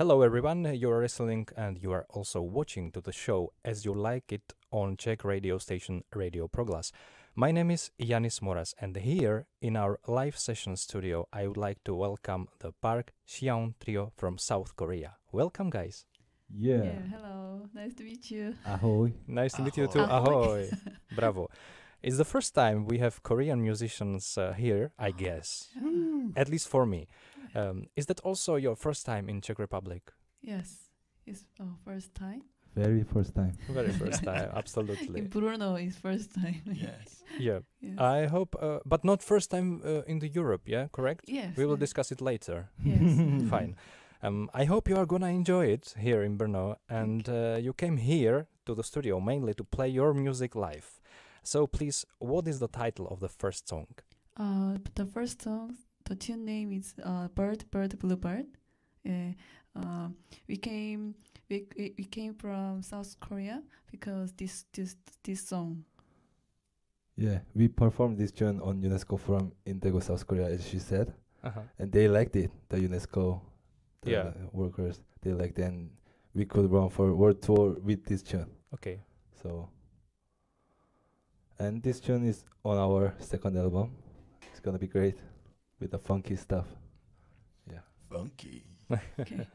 Hello everyone, you are listening and you are also watching to the show As You Like It on Czech radio station Radio Proglas. My name is Yanis Moras and here in our live session studio I would like to welcome the Park Siyeon Trio from South Korea. Welcome guys. Yeah. Hello. Nice to meet you. Ahoy. Nice to meet you too. Ahoy. Ahoy. Bravo. It's the first time we have Korean musicians here, I guess. At least for me. Is that also your first time in Czech Republic? Yes, it's our first time. Very first time. Very first time, absolutely. In Brno is first time. Yes. Yeah, Yes. I hope, but not first time in the Europe, yeah, correct? Yes. We will discuss it later. Yes. Fine. I hope you are gonna enjoy it here in Brno, and you came here to the studio mainly to play your music live. So please, what is the title of the first song? The first song, the tune name is Bird, Bird, Bluebird. We came from South Korea because this song. Yeah, we performed this tune on UNESCO Forum in Daegu, South Korea, as she said, Uh-huh. and they liked it. The UNESCO, the Yeah. workers, they liked it, and we could run for world tour with this tune. Okay. So, and this tune is on our second album. It's gonna be great with the funky stuff. Yeah. Funky. Okay.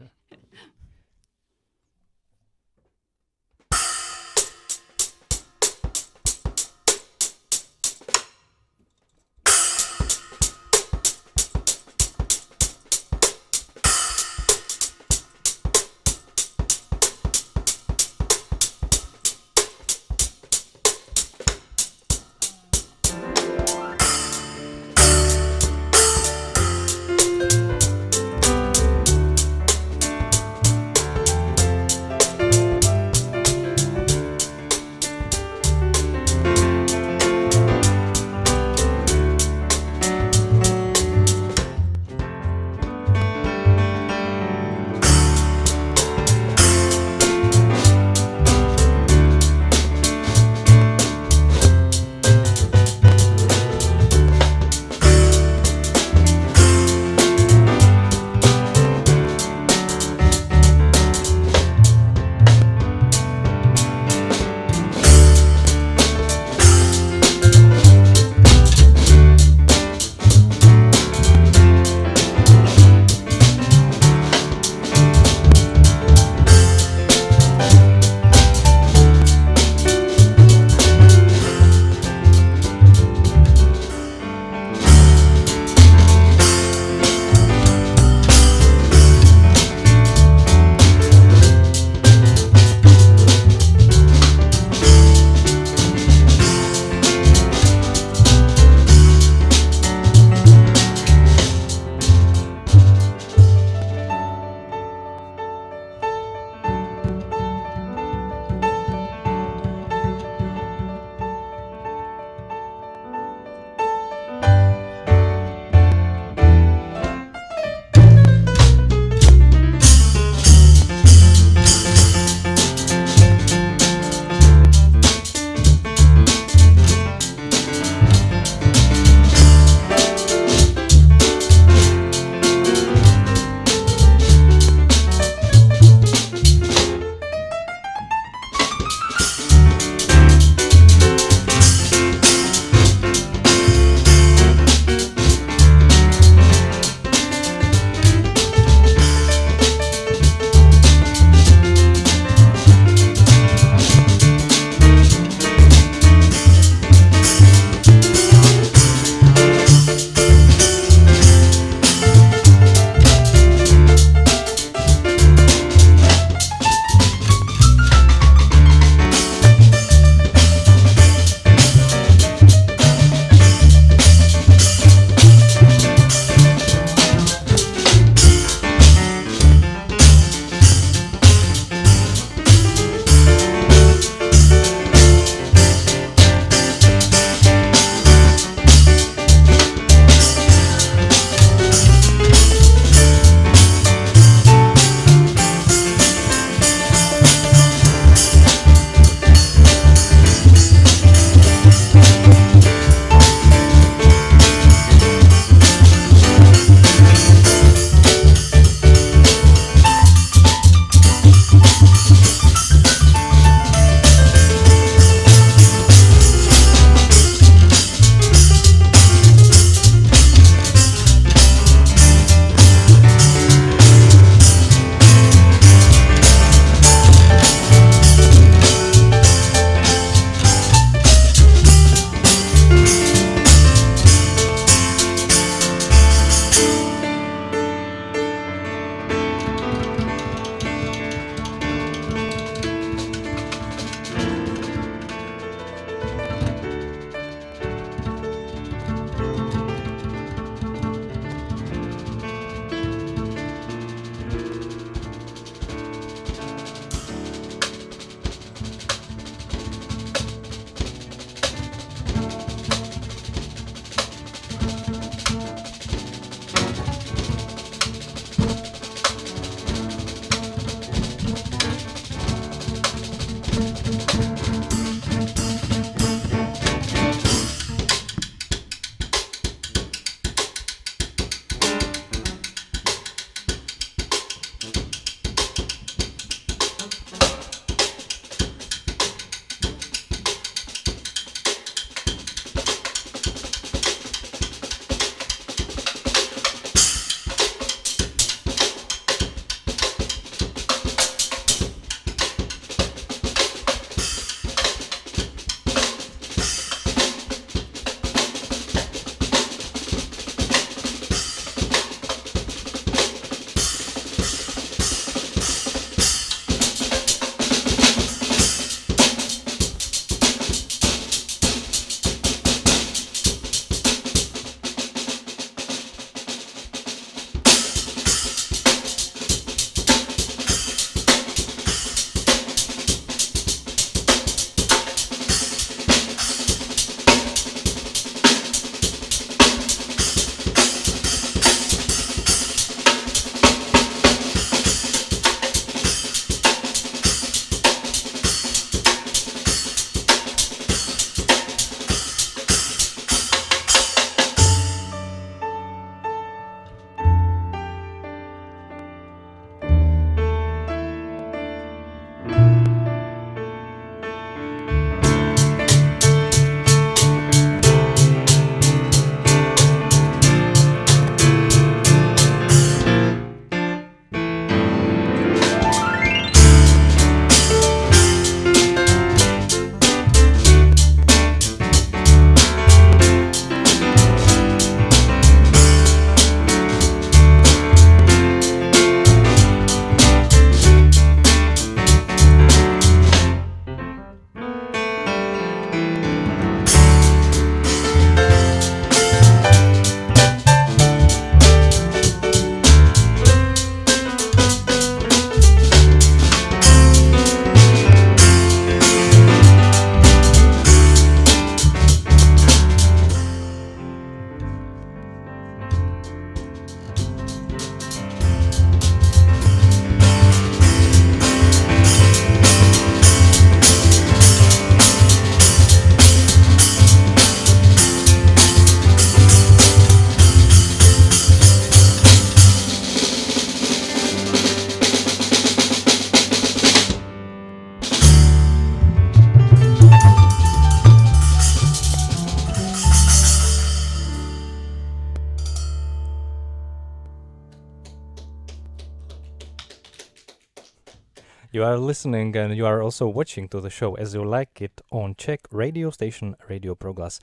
You are listening and you are also watching to the show As You Like It on Czech radio station Radio Proglas.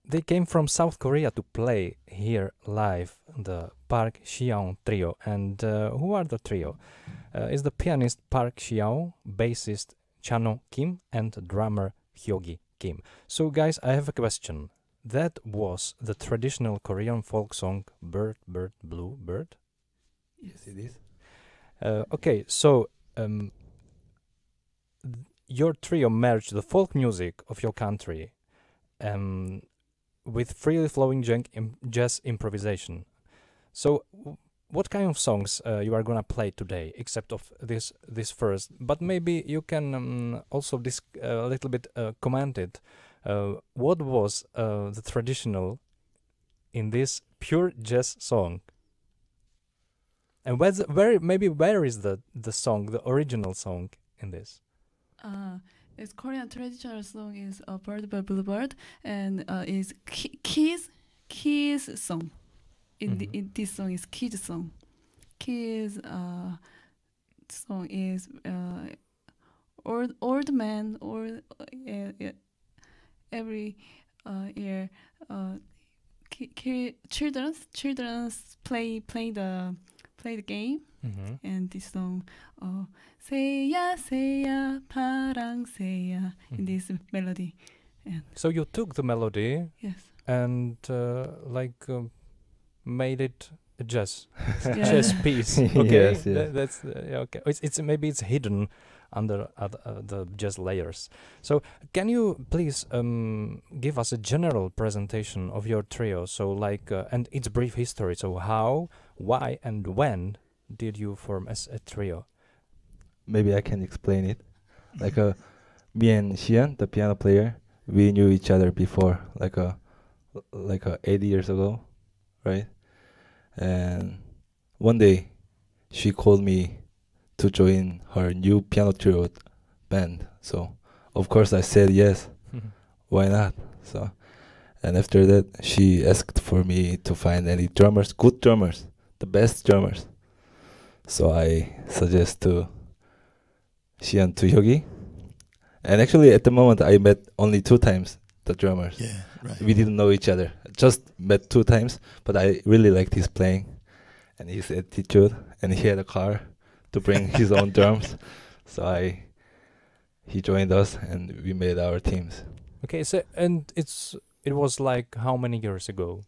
They came from South Korea to play here live, the Park Siyeon Trio. And who are the trio? Is the pianist Park Siyeon, bassist Chano Kim, and drummer Hyogi Kim. So guys, I have a question. That was the traditional Korean folk song Bird, Bird, Blue Bird? Yes, it is. Okay, so your trio merged the folk music of your country with freely flowing jazz improvisation. So what kind of songs you are gonna play today, except of this first? But maybe you can also a little bit comment it. What was the traditional in this pure jazz song? And where is the song, the original song in this? Its Korean traditional song is Bird Bird Blue Bird, and is kids song. In this song is kids song. Kids song is old man or every year children's play the game. And this song 새야 새야 파랑 새야 in this melody. And so you took the melody, yes, and made it a jazz Yeah. jazz piece. Okay, Yes, yes. That's okay. It's maybe it's hidden under the jazz layers. So can you please give us a general presentation of your trio? So and its brief history. So how, why, and when did you form as a trio? Maybe I can explain it. Me and Xian, the piano player, we knew each other before, 8 years ago, right? And one day, she called me to join her new piano trio band. So, of course, I said yes. Why not? So, and after that, she asked for me to find any drummers, good drummers, the best drummers. So I suggest to Xian to Hyogi. And actually, at the moment, I met only 2 times the drummers. Yeah, right. We didn't know each other. Just met 2 times, but I really liked his playing and his attitude. And he had a car to bring his own drums. So he joined us, and we made our teams. Okay, so and it was like how many years ago?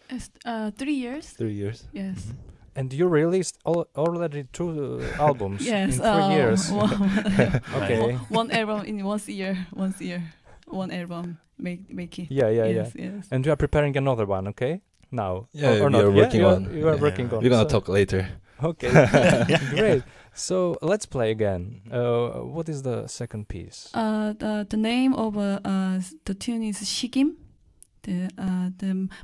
it's 3 years. 3 years. Yes. And you released already 2 albums Yes. in 3 years. Okay. One album in once a year. One album make it. Yeah. Yes. And you are preparing another one, okay? Now. Yeah, or we not? are working you on. You are Yeah. working on. We're gonna so- talk later. Okay, great. So let's play again. What is the second piece? The name of the tune is Shigim.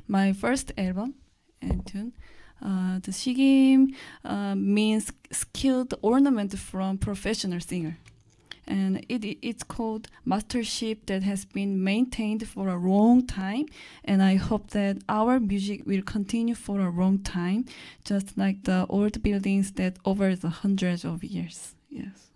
My first album and tune. The Shigim means skilled ornament from professional singer, and it's called mastership that has been maintained for a long time. And I hope that our music will continue for a long time, just like the old buildings that over the hundreds of years. Yes.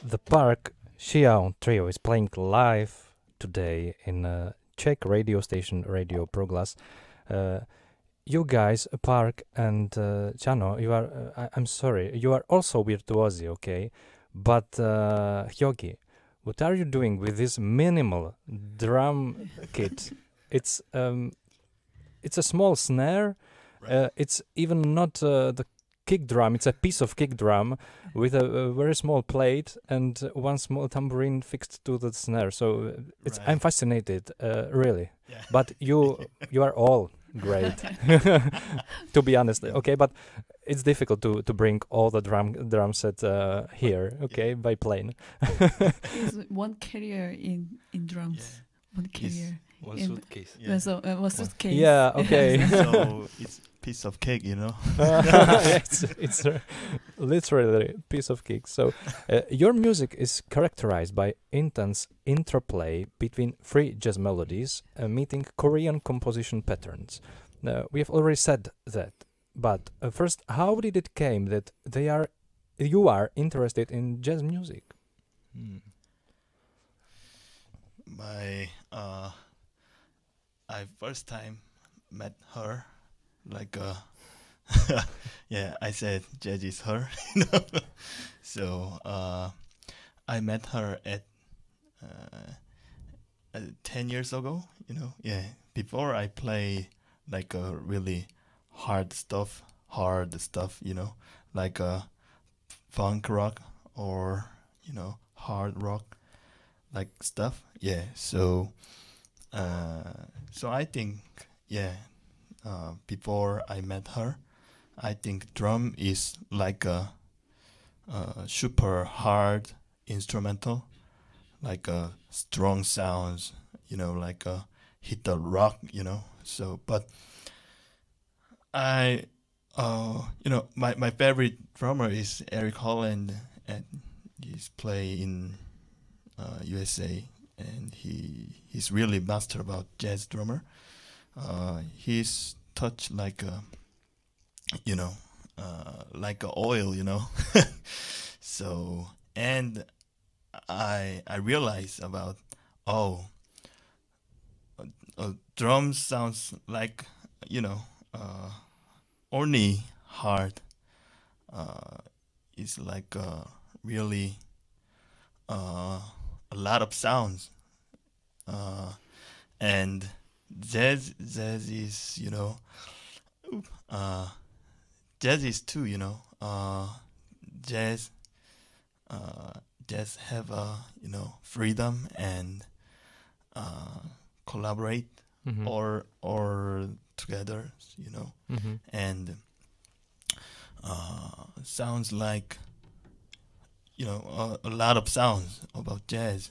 The Park Siyeon Trio is playing live today in Czech radio station Radio Proglas. You guys, Park and Chano, you are, I'm sorry, you are also virtuosi, okay? But Hyogi, what are you doing with this minimal drum kit? It's a small snare. It's even not the kick drum. It's a piece of kick drum with a very small plate and one small tambourine fixed to the snare. So it's I'm fascinated, really. Yeah. But you are all great, to be honest. Okay, but it's difficult to bring all the drum set here. Okay, by plane. Is one carrier in drums. Yeah. One carrier. One In- suitcase. Yeah. So one suitcase. Yeah. Okay. So it's piece of cake, you know. It's literally a piece of cake. So your music is characterized by intense interplay between free jazz melodies meeting Korean composition patterns. We have already said that, but first, how did it came that you are interested in jazz music? I first time met her, like yeah, I said jazz is her, you know. So I met her at 10 years ago, you know. Yeah, before I play like a really hard stuff, you know, like funk rock or, you know, hard rock like stuff. Yeah, so I think, yeah, before I met her, I think drum is like a super hard instrumental, like a strong sounds, you know, like a hit the rock, you know. So, but I, you know, my favorite drummer is Eric Holland, and he's play in USA, and he's really master about jazz drummer. He's touch like a, you know, like a oil, you know. So, and I realized about, drum sounds like, you know, only hard. It's like really a lot of sounds, and jazz is, you know, jazz is too, you know. Jazz have you know, freedom and collaborate Mhm. or together, you know, Mhm. and sounds like, you know, a lot of sounds about jazz,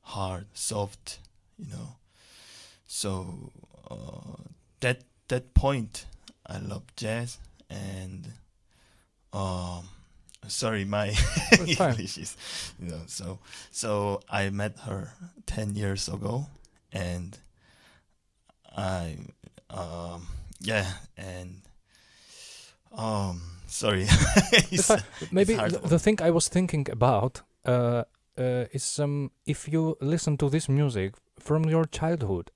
hard, soft, you know. So that point, I love jazz, and sorry, my It's fine. English is, you know. So I met her 10 years ago, and I yeah, and sorry. It's fine. Maybe hard the thing I was thinking about is if you listen to this music from your childhood,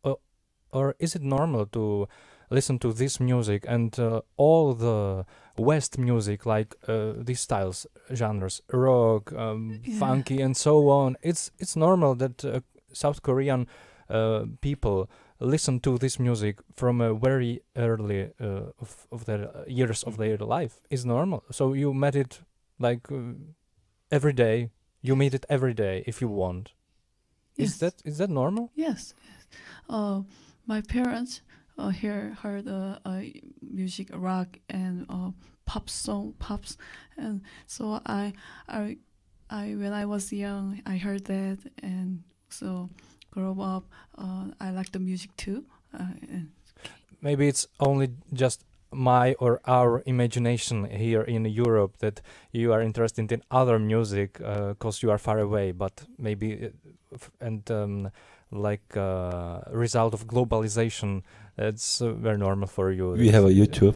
or is it normal to listen to this music and all the West music, like these styles, genres, rock, Yeah. funky, and so on? It's normal that South Korean people listen to this music from a very early of their years of their life. It's normal. So you met it like every day. You meet it every day if you want. Yes. Is that normal? Yes. My parents heard music, rock, and pops, and so I when I was young, I heard that, and so grow up, I like the music too. And Maybe it's only just my or our imagination here in Europe that you are interested in other music because you are far away, but maybe like result of globalization, it's very normal for you. We have a YouTube.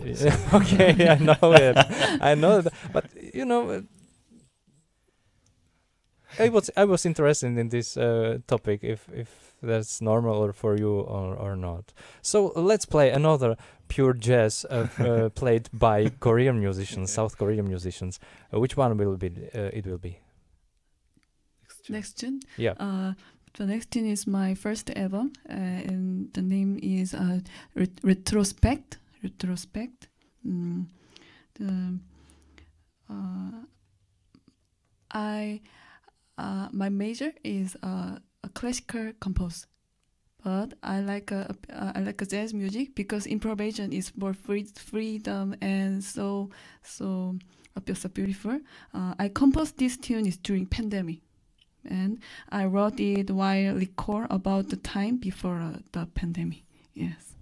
Okay, I know it. I know that, but you know, I was interested in this topic, if that's normal or for you or not. So let's play another pure jazz played by Korean musicians, South Korean musicians. Which one will be? It will be. Next tune. Yeah. The next tune is my first album, and the name is Retrospect. Retrospect. My major is a classical compose, but I like a jazz music because improvisation is more freedom and so beautiful. I composed this tune is during pandemic, and I wrote it while record about the time before the pandemic. Yes.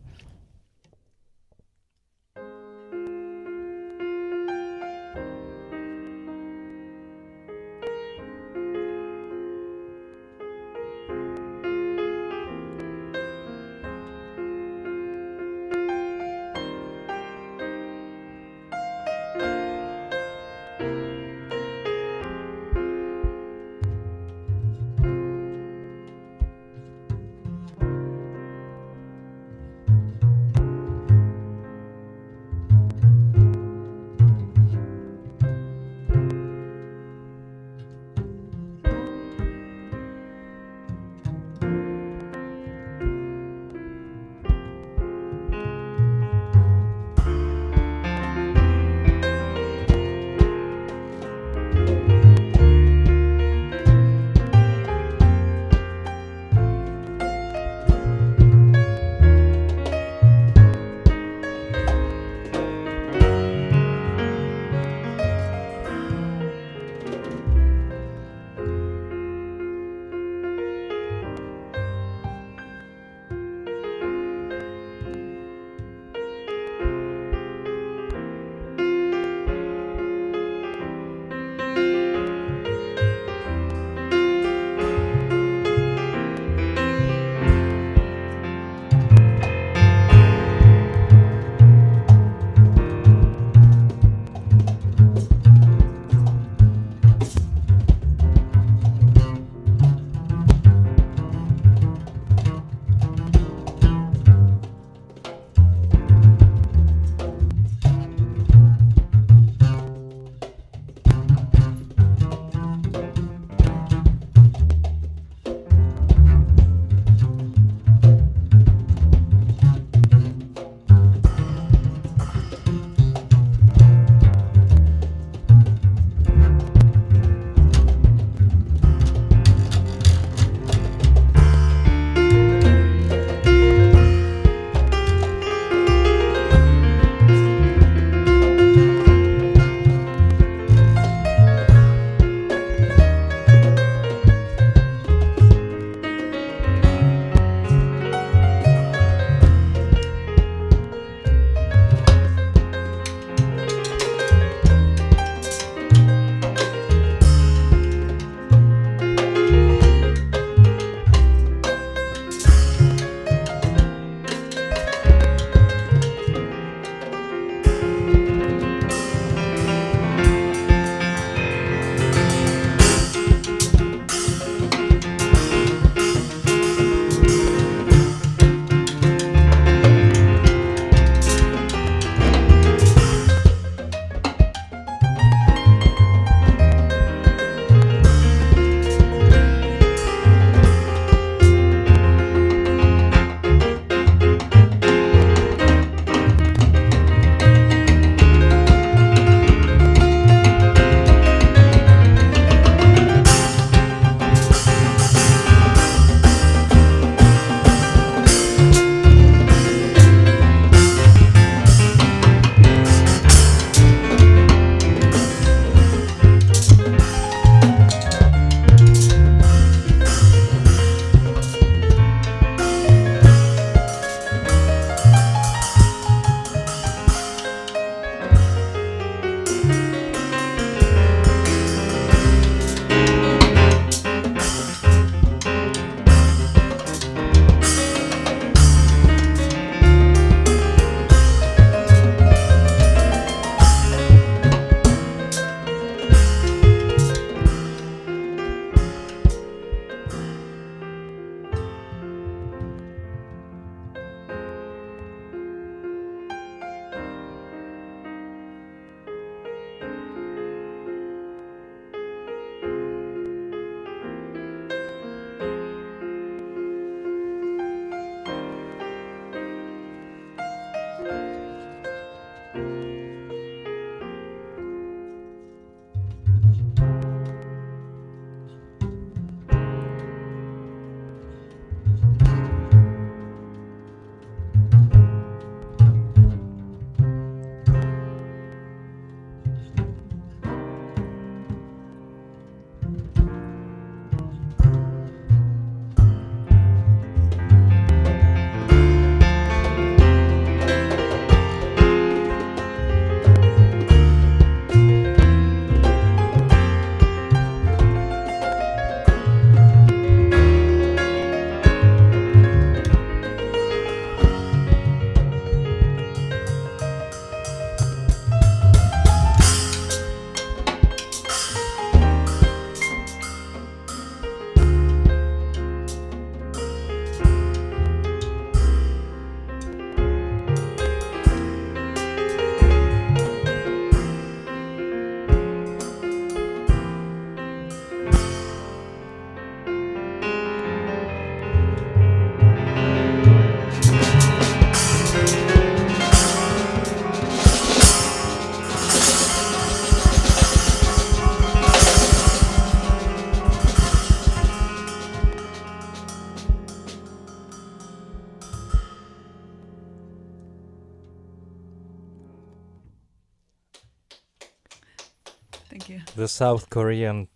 Thank you. The South Korean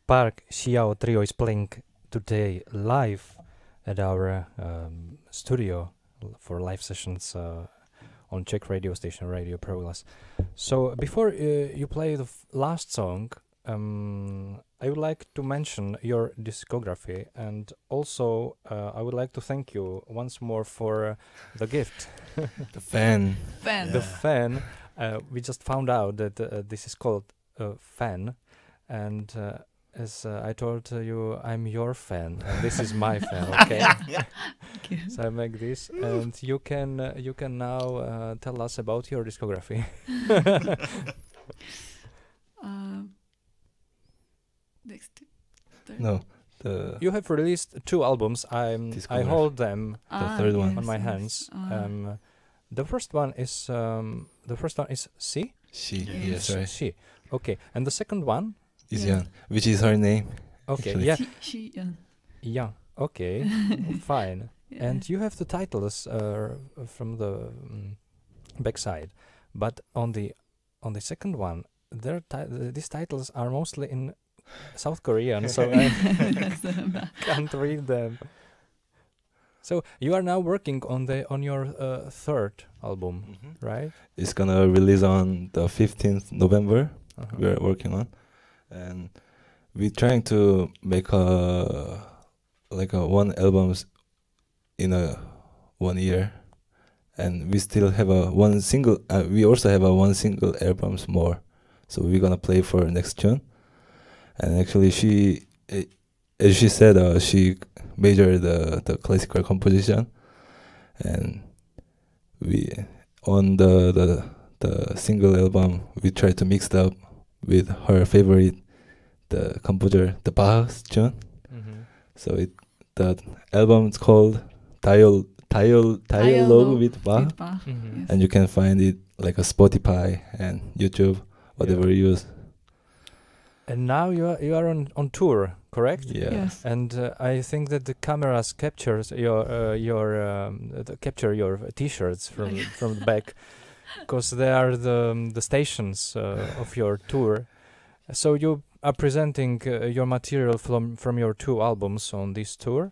Park Siyeon Trio is playing today live at our studio for live sessions on Czech radio station Radio Progress. So before you play the last song, I would like to mention your discography, and also I would like to thank you once more for the gift. The fan. Fan. The fan. We just found out that this is called fan, and as I told you, I'm your fan, and this is my fan. Okay. Thank you. So I make this, and you can now tell us about your discography. Next. Third. No, the You have released 2 albums. I Discography. hold them third one. on my hands. The first one is C. she. Yes. Yes, right. She. Okay, and the second one. Is Yeah. Yeon, which is her name. Okay, Actually. yeah, She. yeah. Okay, fine. Yeah. And you have the titles from the backside, but on the second one, these titles are mostly in South Korean, so I can't read them. So you are now working on your third album, right? It's gonna release on the 15th November. Uh-huh. We're working on, and we're trying to make a one albums in a 1 year, and we still have a one single. We also have a one single albums more, so we're gonna play for next June. And actually, as she said, she majored the classical composition, and we on the single album we try to mix it up with her favorite, the composer, the Bach's tune. So the album is called Dialogue with Bach, Mhm. and you can find it like a Spotify and YouTube, whatever you use. And now you are on tour, correct? Yeah. Yes. And I think that the cameras captures capture your T-shirts from the back, because they are the stations of your tour. So you are presenting your material from your 2 albums on this tour.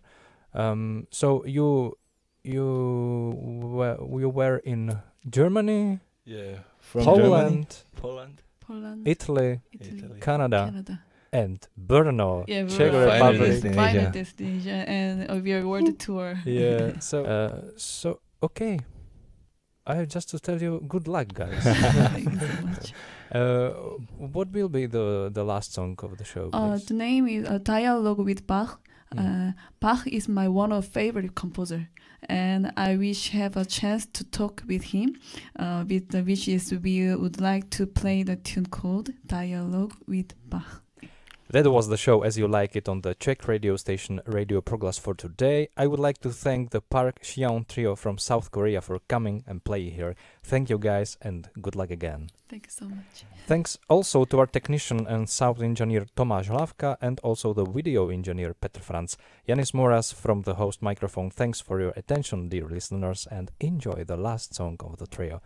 So you were in Germany, Yeah. From Poland, Poland. Poland. Italy, Italy. Canada, Canada. and Brno, Yeah, Czech we're Final Republic. destination. Final destination, and we are world tour. Yeah. So okay. I have just to tell you, good luck, guys. Thank you so much. What will be the last song of the show? Please? The name is Dialogue with Bach. Mm. Bach is my one of favorite composer, and I wish have a chance to talk with him. With the wishes, we would like to play the tune called Dialogue with Bach. That was the show as you like it on the Czech radio station Radio Progress for today. I would like to thank the Park Siyeon Trio from South Korea for coming and playing here. Thank you guys, and good luck again. Thank you so much. Thanks also to our technician and sound engineer Tomáš Hlavka, and also the video engineer Petr Franz. Janis Moras from the host microphone. Thanks for your attention, dear listeners, and enjoy the last song of the trio.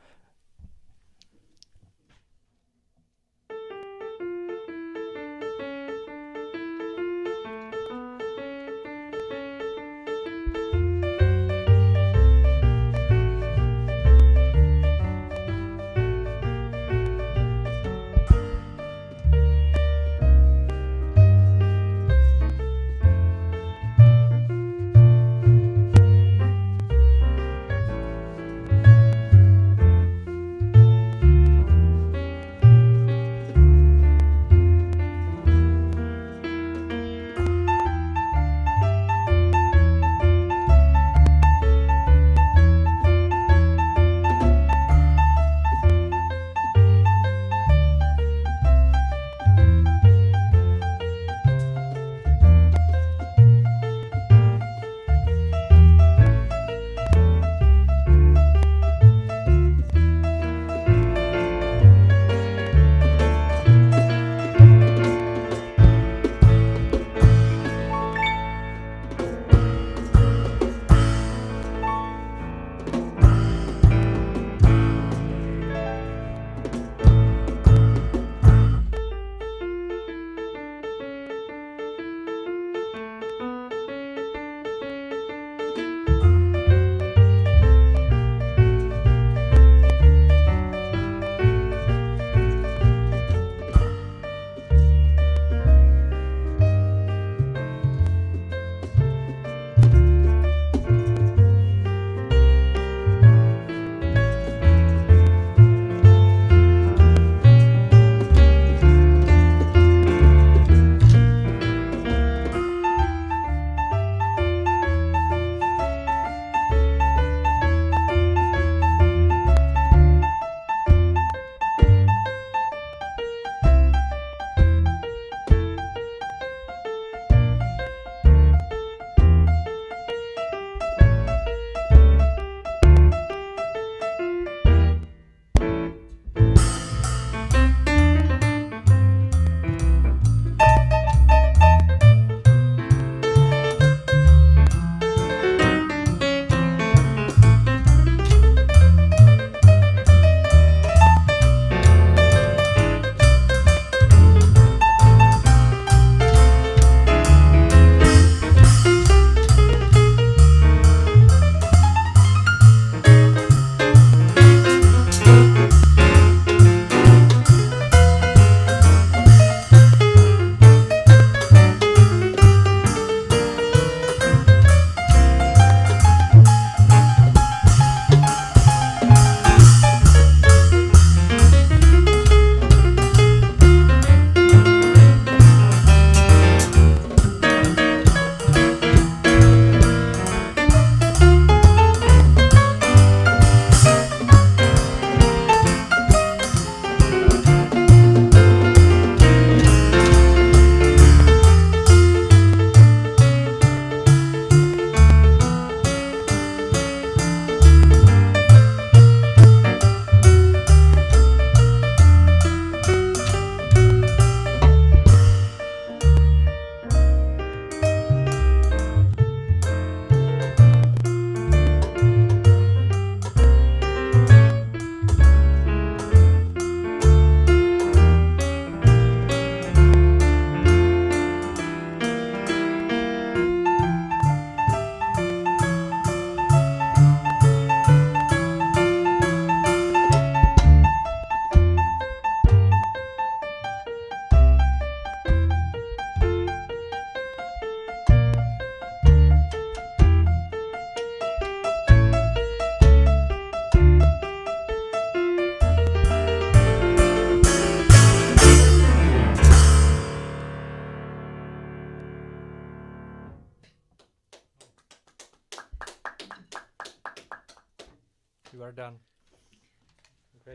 You are done.